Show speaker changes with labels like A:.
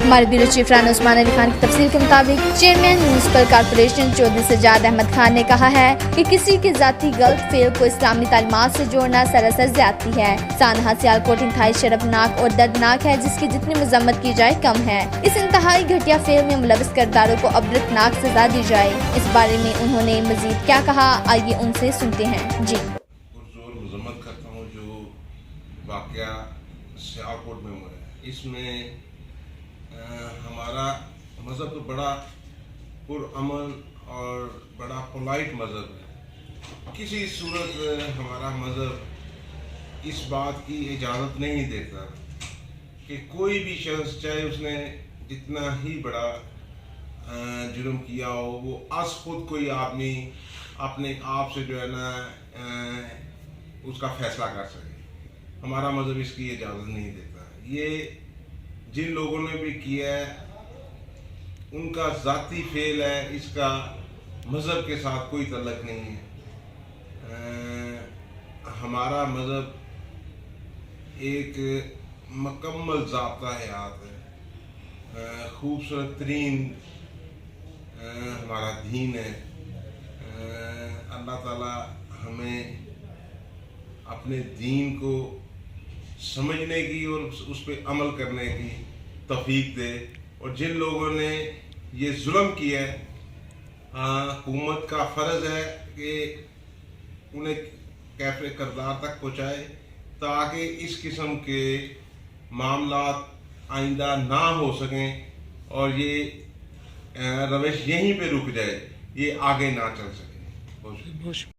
A: ہمارے bureau chief Rana Usman Ali Khan کی تفصیل کے مطابق chairman municipal corporation Chaudhry Sajjad Ahmed Khan نے کہا ہے کہ کسی کے ذاتی غلط فعل کو اسلامی تعلیمات سے جوڑنا سراسر زیادتی ہے۔ سانحہ سیالکوٹ انتہائی شرمناک اور دردناک ہے، جس کی جتنی مذمت کی جائے کم ہے۔ اس انتہائی گھٹیا فعل میں ملوث کرداروں کو عبرتناک سزا دی جائے۔ اس بارے میں انہوں نے مزید کیا کہا، آئیے ان سے سنتے ہیں۔
B: پرزور مذمت کرتا ہوں جو واقعہ سیالکوٹ میں ہوا ہے۔ اس میں ہمارا مذہب تو بڑا پرامن اور بڑا پولائٹ مذہب ہے۔ کسی صورت ہمارا مذہب اس بات کی اجازت نہیں دیتا کہ کوئی بھی شخص، چاہے اس نے جتنا ہی بڑا جرم کیا ہو، وہ از خود کوئی آدمی اپنے آپ سے جو ہے نا اس کا فیصلہ کر سکے۔ ہمارا مذہب اس کی اجازت نہیں دیتا۔ یہ جن لوگوں نے بھی کیا ہے ان کا ذاتی فعل ہے، اس کا مذہب کے ساتھ کوئی تعلق نہیں ہے۔ ہمارا مذہب ایک مکمل ضابطہ حیات ہے، خوبصورت ترین ہمارا دین ہے۔ اللہ تعالیٰ ہمیں اپنے دین کو سمجھنے کی اور اس پہ عمل کرنے کی توفیق دے، اور جن لوگوں نے یہ ظلم کیا ہے، حکومت کا فرض ہے کہ انہیں کیفے کردار تک پہنچائے تاکہ اس قسم کے معاملات آئندہ نہ ہو سکیں اور یہ روش یہیں پہ رک جائے، یہ آگے نہ چل سکے۔